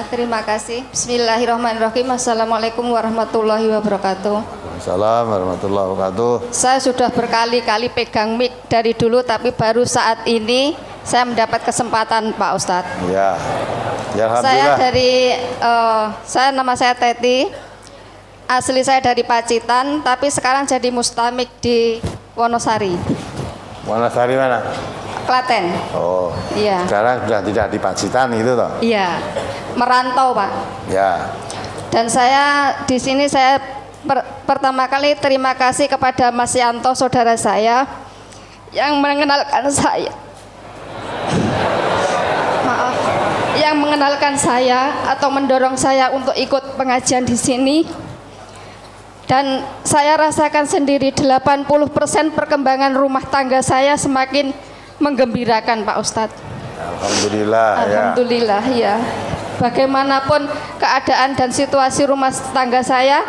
terima kasih. Bismillahirrahmanirrahim. Assalamualaikum warahmatullahi wabarakatuh. Waalaikumsalam warahmatullahi wabarakatuh. Saya sudah berkali-kali pegang mic dari dulu, tapi baru saat ini saya mendapat kesempatan, Pak Ustadz. Ya, ya alhamdulillah. Nama saya Teti. Asli saya dari Pacitan, tapi sekarang jadi mustamik di Wonosari. Wonosari mana? Klaten. Oh, iya. Sekarang sudah tidak di Pacitan itu toh? Iya, merantau Pak. Ya. Dan saya di sini pertama kali terima kasih kepada Mas Yanto, saudara saya, yang mengenalkan saya. Maaf, yang mengenalkan saya atau mendorong saya untuk ikut pengajian di sini. Dan saya rasakan sendiri 80% perkembangan rumah tangga saya semakin menggembirakan, Pak Ustadz. Alhamdulillah. Alhamdulillah ya. Bagaimanapun keadaan dan situasi rumah tangga saya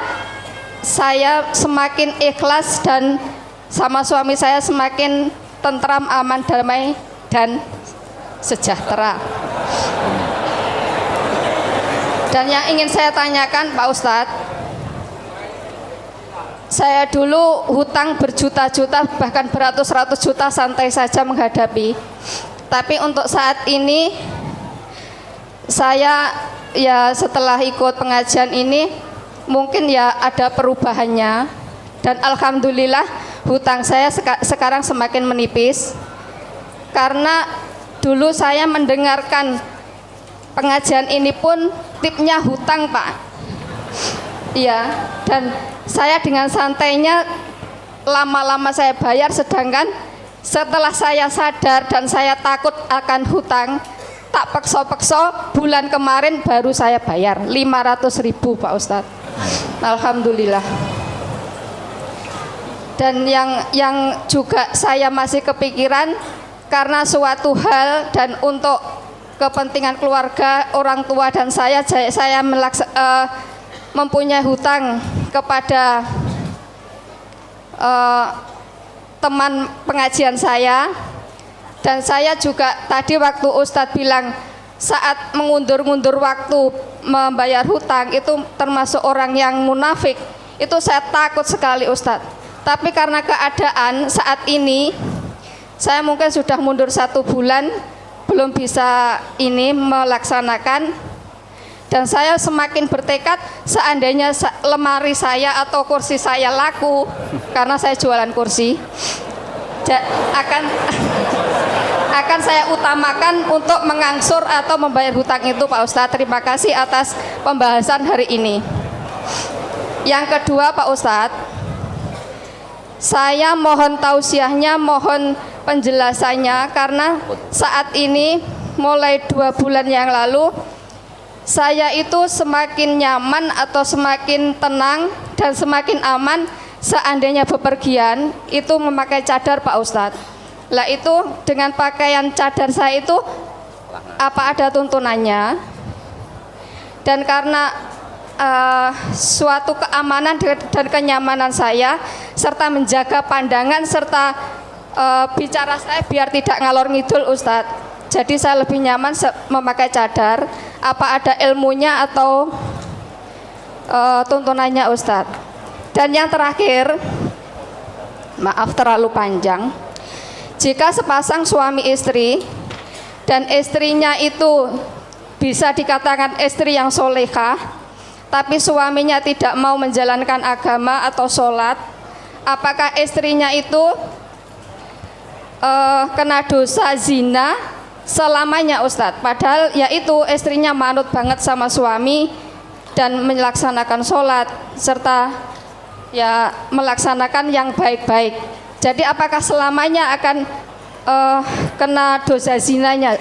semakin ikhlas dan sama suami saya semakin tentram, aman, damai dan sejahtera. Dan yang ingin saya tanyakan, Pak Ustadz, saya dulu hutang berjuta-juta, bahkan beratus-ratus juta santai saja menghadapi. Tapi untuk saat ini saya ya setelah ikut pengajian ini mungkin ya ada perubahannya. Dan alhamdulillah hutang saya sekarang semakin menipis. Karena dulu saya mendengarkan pengajian ini pun tipnya hutang, Pak. Iya, dan saya dengan santainya lama-lama saya bayar, sedangkan setelah saya sadar dan saya takut akan hutang, tak pekso-pekso bulan kemarin baru saya bayar 500.000, Pak Ustadz. Alhamdulillah. Dan yang juga saya masih kepikiran karena suatu hal dan untuk kepentingan keluarga, orang tua dan saya mempunyai hutang kepada teman pengajian saya. Dan saya juga tadi waktu Ustadz bilang saat mengundur-undur waktu membayar hutang itu termasuk orang yang munafik, itu saya takut sekali, Ustadz. Tapi karena keadaan saat ini saya mungkin sudah mundur 1 bulan belum bisa ini melaksanakan. Dan saya semakin bertekad seandainya lemari saya atau kursi saya laku, karena saya jualan kursi, akan saya utamakan untuk mengangsur atau membayar hutang itu, Pak Ustadz. Terima kasih atas pembahasan hari ini. Yang kedua, Pak Ustadz, saya mohon tausiahnya, mohon penjelasannya, karena saat ini mulai 2 bulan yang lalu saya itu semakin nyaman atau semakin tenang dan semakin aman seandainya bepergian itu memakai cadar, Pak Ustadz. Lah itu dengan pakaian cadar saya itu apa ada tuntunannya? Dan karena suatu keamanan dan kenyamanan saya serta menjaga pandangan serta bicara saya biar tidak ngalor ngidul, Ustadz. Jadi saya lebih nyaman memakai cadar. Apa ada ilmunya atau tuntunannya, Ustadz? Dan yang terakhir, maaf terlalu panjang, jika sepasang suami istri dan istrinya itu bisa dikatakan istri yang solehah, tapi suaminya tidak mau menjalankan agama atau sholat, apakah istrinya itu kena dosa zina selamanya, Ustadz? Padahal yaitu istrinya manut banget sama suami dan melaksanakan sholat serta ya melaksanakan yang baik-baik. Jadi apakah selamanya akan kena dosa zinanya?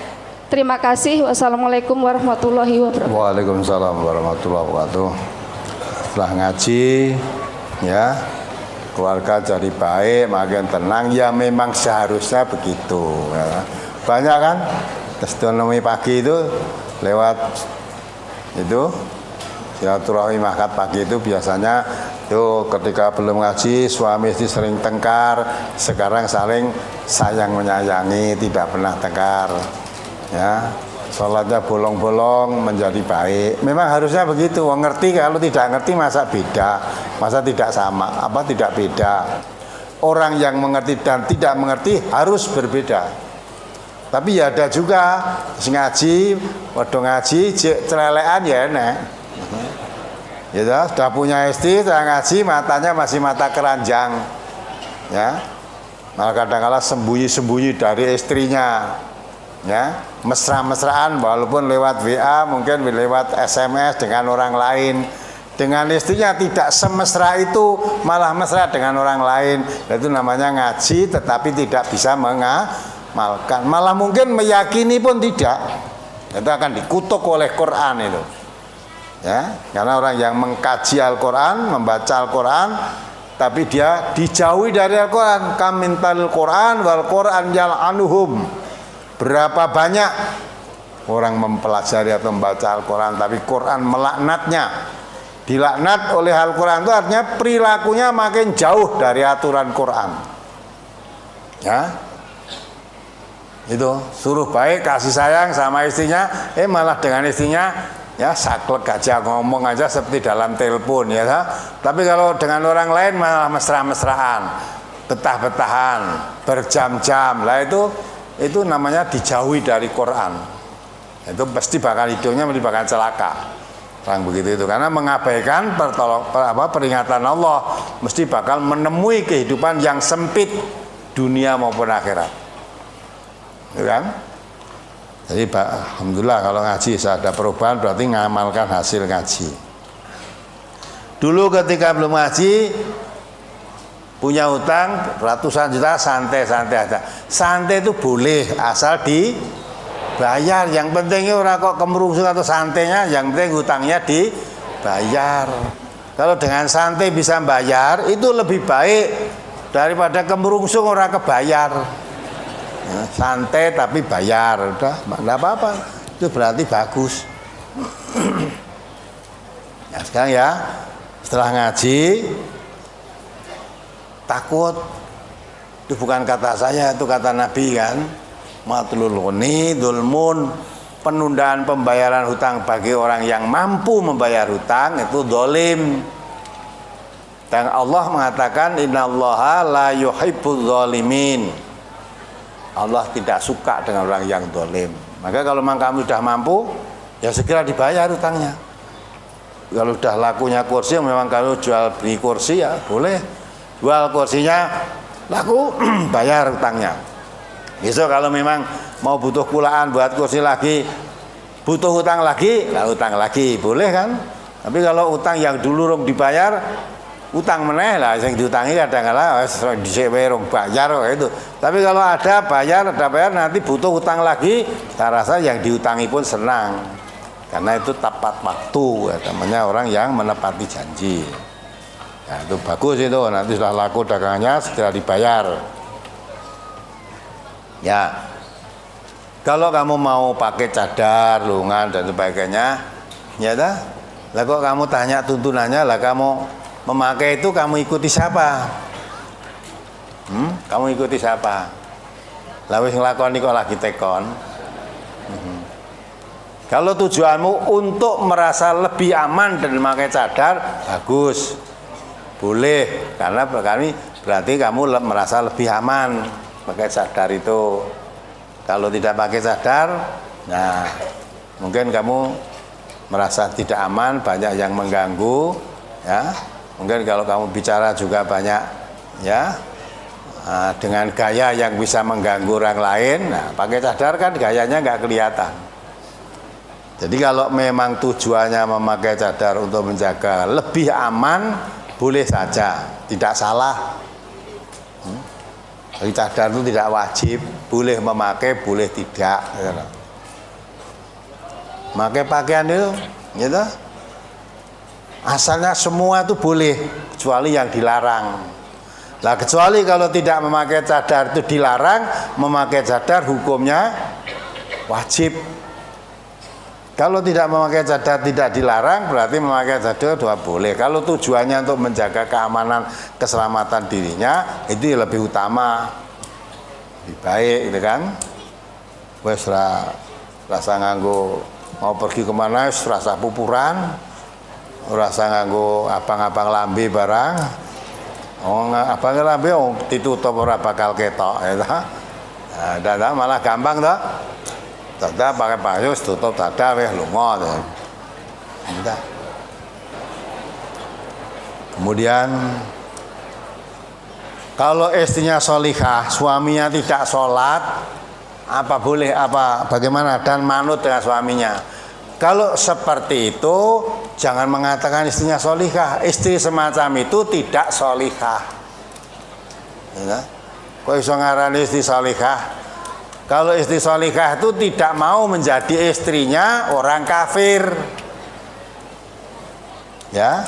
Terima kasih. Wassalamualaikum warahmatullahi wabarakatuh. Waalaikumsalam warahmatullahi wabarakatuh. Setelah ngaji ya, keluarga jadi baik, makin tenang, ya memang seharusnya begitu ya. Banyak kan testimoni pagi itu lewat itu silaturahmi makat pagi itu biasanya tuh ketika belum ngaji suami istri sering tengkar, sekarang saling sayang menyayangi, tidak pernah tengkar ya. sholatnya bolong-bolong menjadi baik. Memang harusnya begitu. Wong ngerti, kalau tidak ngerti masa beda, masa tidak sama, apa tidak beda. Orang yang mengerti dan tidak mengerti harus berbeda. Tapi ya ada juga ngaji, waduh ngaji, celelean ya enak. Ya sudah punya istri, sudah ngaji, matanya masih mata keranjang, ya. Malah kadang-kadang sembunyi-sembunyi dari istrinya, ya, mesra-mesraan walaupun lewat WA, mungkin lewat SMS dengan orang lain. Dengan istrinya tidak semesra itu, malah mesra dengan orang lain. Itu namanya ngaji tetapi tidak bisa mengamalkan. Malah mungkin meyakini pun tidak. Itu akan dikutuk oleh Quran itu. Ya, karena orang yang mengkaji Al-Quran, membaca Al-Quran, tapi dia dijauhi dari Al-Quran. Kamintal Quran wal Quran yal'anuhum. Berapa banyak orang mempelajari atau membaca Al-Quran, tapi Quran melaknatnya. Dilaknat oleh Al-Quran itu artinya perilakunya makin jauh dari aturan Quran. Ya, itu suruh baik, kasih sayang sama istrinya, malah dengan istrinya ya saklek aja, ngomong aja seperti dalam telepon, ya. Tapi kalau dengan orang lain malah mesra-mesraan, betah-betahan, berjam-jam. Lah itu namanya dijauhi dari Quran. Itu pasti bakal hidupnya bakal celaka. Orang begitu itu karena mengabaikan peringatan Allah, mesti bakal menemui kehidupan yang sempit dunia maupun akhirat. Ya kan? Jadi alhamdulillah kalau ngaji ada perubahan, berarti ngamalkan hasil ngaji. Dulu ketika belum ngaji punya utang ratusan juta, santai-santai aja. Santai itu boleh asal dibayar. Yang penting orang kok kemerungsung atau santainya, yang penting hutangnya dibayar. Kalau dengan santai bisa bayar, itu lebih baik daripada kemerungsung orang kebayar. Ya, santai tapi bayar, udah enggak apa-apa. Itu berarti bagus. Ya, sekarang ya, setelah ngaji takut. Itu bukan kata saya, itu kata Nabi kan. Matlul ghani dzulmun, penundaan pembayaran hutang bagi orang yang mampu membayar hutang itu zalim. Dan Allah mengatakan innallaha la yuhibbuz zalimin. Allah tidak suka dengan orang yang zalim. Maka kalau memang kamu sudah mampu, ya segera dibayar hutangnya. Kalau sudah lakunya kursi, memang kamu jual beli kursi ya boleh. Jual kursinya, laku bayar hutangnya. Besok kalau memang mau butuh kulaan buat kursi lagi, butuh hutang lagi, lah hutang lagi, boleh kan? Tapi kalau hutang yang dulu rong dibayar, utang meneh lah, yang diutangi kadang-kadang dhisik wae rong bayar itu. Tapi kalau ada bayar nanti butuh hutang lagi, saya rasa yang diutangi pun senang. Karena itu tepat waktu, ya, namanya orang yang menepati janji. Ya, itu bagus itu, nanti sudah laku dagangannya segera dibayar. Ya, kalau kamu mau pakai cadar, lungan dan sebagainya, ya dah. Lah kok kamu tanya tuntunannya, lah kamu memakai itu kamu ikuti siapa? Kamu ikuti siapa? Lah wis nglakoni kok lagi tekon. Kalau tujuanmu untuk merasa lebih aman dan memakai cadar, bagus. Boleh, karena berarti kamu merasa lebih aman pakai cadar itu. Kalau tidak pakai cadar, nah mungkin kamu merasa tidak aman, banyak yang mengganggu, ya. Mungkin kalau kamu bicara juga banyak, ya, dengan gaya yang bisa mengganggu orang lain. Nah, pakai cadar kan gayanya nggak kelihatan. Jadi kalau memang tujuannya memakai cadar untuk menjaga lebih aman, boleh saja, tidak salah. Jadi cadar itu tidak wajib, boleh memakai, boleh tidak. Memakai pakaian itu, gitu. Asalnya semua itu boleh, kecuali yang dilarang. Nah, kecuali kalau tidak memakai cadar itu dilarang, memakai cadar hukumnya wajib. Kalau tidak memakai cadar tidak dilarang, berarti memakai cadar sudah boleh. Kalau tujuannya untuk menjaga keamanan, keselamatan dirinya, itu lebih utama, lebih baik, gitu kan? Wes lah, rasa nganggo mau pergi kemana rasa pupuran, rasa nganggo abang-abang lambe barang. Abang lambe ditutup ora bakal ketok ya ta. Nah, dada malah gampang toh. Dada pakai payus tutup dada wis lunga to. Kemudian kalau istrinya solihah, suaminya tidak sholat, apa boleh, bagaimana, dan manut dengan suaminya. Kalau seperti itu, jangan mengatakan istrinya solihah. Istri semacam itu tidak solihah. Ya, kok iso ngarani istri solihah? Kalau istri solihah itu tidak mau menjadi istrinya orang kafir. Ya,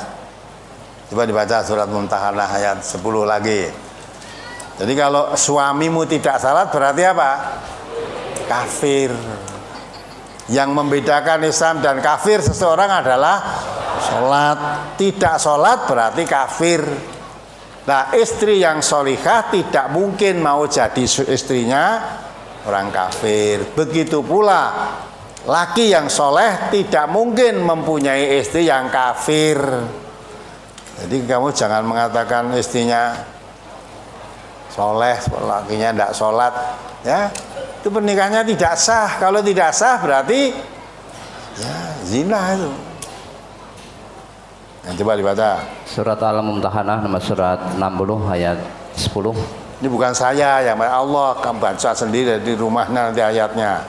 coba dibaca surat Mumtahanah ayat 10 lagi. Jadi kalau suamimu tidak salat berarti apa? Kafir. Yang membedakan Islam dan kafir seseorang adalah sholat. Tidak sholat berarti kafir. Nah, istri yang solihah tidak mungkin mau jadi istrinya orang kafir. Begitu pula laki yang soleh tidak mungkin mempunyai istri yang kafir. Jadi kamu jangan mengatakan istrinya soleh, lakinya tidak sholat, ya itu pernikahannya tidak sah. Kalau tidak sah berarti ya zina itu. Nah, coba dibaca surat Al-Mumtahanah nomor surat 60 ayat 10. Ini bukan saya yang Allah, kamu baca sendiri di rumahnya nanti ayatnya.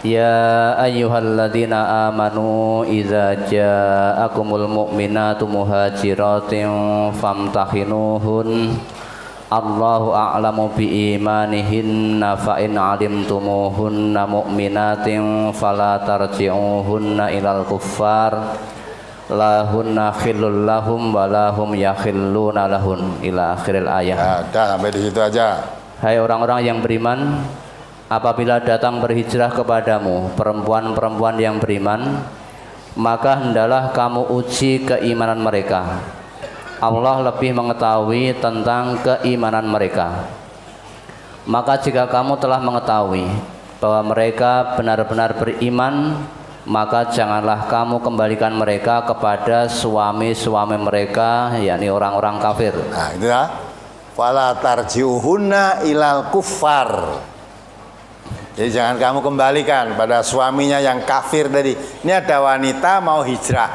Ya ayyuhalladzina amanu idza ja'akumul mu'minatu muhajiratin famtahinuhun Allahu a'lamu bi imanihinna fa in 'alimtumuhunna mu'minatin fala tarji'uhunna ilal kuffar lahunna khillul lahum wa lahum yakhilluna lahun ila akhiril ayat. Ya, dah sampai di situ aja. Hai orang-orang yang beriman, apabila datang berhijrah kepadamu perempuan-perempuan yang beriman, maka hendaklah kamu uji keimanan mereka. Allah lebih mengetahui tentang keimanan mereka. Maka jika kamu telah mengetahui bahwa mereka benar-benar beriman, maka janganlah kamu kembalikan mereka kepada suami-suami mereka, yakni orang-orang kafir. Nah, itu ya. Fala tarji'uhunna ilal kuffar. Jadi jangan kamu kembalikan pada suaminya yang kafir tadi. Ini ada wanita mau hijrah.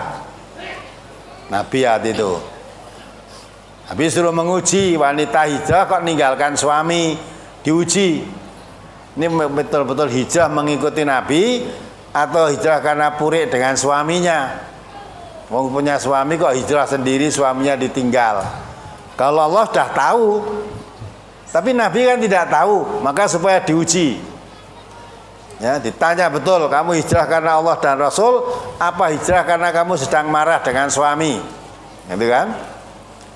Nabi itu. Habis suruh menguji wanita hijrah kok ninggalkan suami, diuji. Ini betul-betul hijrah mengikuti Nabi atau hijrah karena purik dengan suaminya. Mau punya suami kok hijrah sendiri, suaminya ditinggal. Kalau Allah sudah tahu, tapi Nabi kan tidak tahu, maka supaya diuji. Ya, ditanya betul, kamu hijrah karena Allah dan Rasul, apa hijrah karena kamu sedang marah dengan suami? Gitu kan?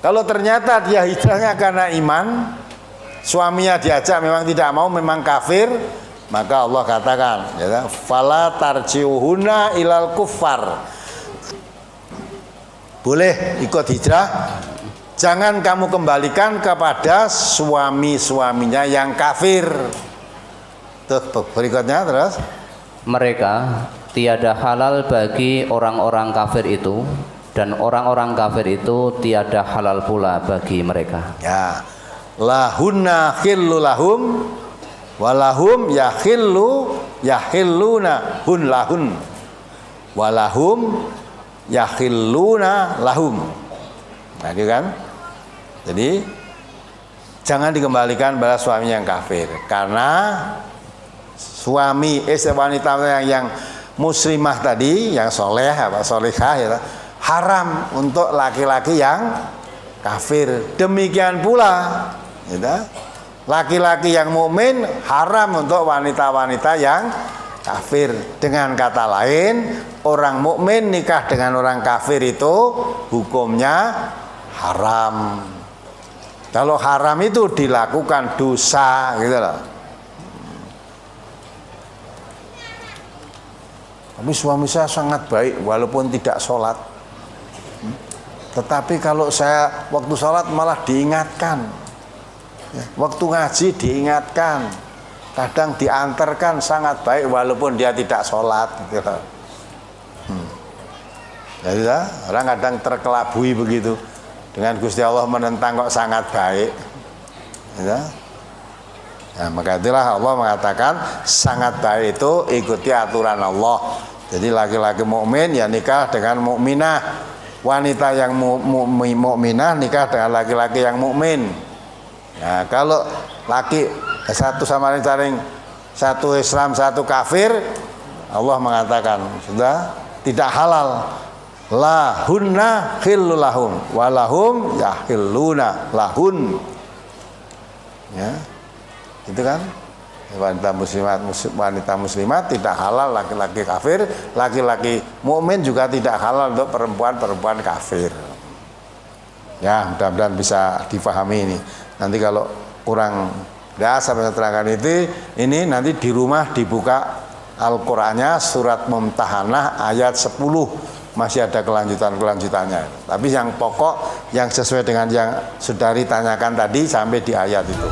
Kalau ternyata dia hijrahnya karena iman, suaminya diajak memang tidak mau, memang kafir, maka Allah katakan, ya, fala tarji'uhunna ilal kuffar. Boleh ikut hijrah, jangan kamu kembalikan kepada suami-suaminya yang kafir. Tuh berikutnya terus. Mereka tiada halal bagi orang-orang kafir itu, dan orang-orang kafir itu tiada halal pula bagi mereka. Ya, lahunna khillu lahum walahum yahilluna hun lahun walahum yahilluna lahum. Nah, itu kan. Jadi jangan dikembalikan pada suami yang kafir, karena suami wanita yang muslimah tadi, yang soleh apa solehah ya, haram untuk laki-laki yang kafir. Demikian pula ya, laki-laki yang mukmin haram untuk wanita-wanita yang kafir. Dengan kata lain, orang mukmin nikah dengan orang kafir itu hukumnya haram. Kalau haram itu dilakukan dosa gitu loh. Tapi suami saya sangat baik walaupun tidak sholat. Tetapi kalau saya waktu sholat malah diingatkan, waktu ngaji diingatkan, kadang diantarkan sangat baik walaupun dia tidak sholat gitu. Jadi orang kadang terkelabui begitu dengan Gusti Allah menentang kok sangat baik ya. Nah, maka itulah Allah mengatakan sangat baik itu ikuti aturan Allah. Jadi laki-laki mukmin ya nikah dengan mukminah, wanita yang mukminah nikah dengan laki-laki yang mukmin. Nah, kalau laki satu sama lain saling, satu Islam satu kafir, Allah mengatakan sudah tidak halal. Lahunna khillul lahum walahum yahilluna lahun. Ya. Itu kan wanita muslimat tidak halal laki-laki kafir, laki-laki mukmin juga tidak halal untuk perempuan kafir. Ya, mudah-mudahan bisa difahami ini. Nanti kalau kurang sampai terangkan itu, ini nanti di rumah dibuka Al-Qur'annya surat Mumtahanah ayat 10. Masih ada kelanjutannya. Tapi yang pokok yang sesuai dengan yang saudari tanyakan tadi sampai di ayat itu.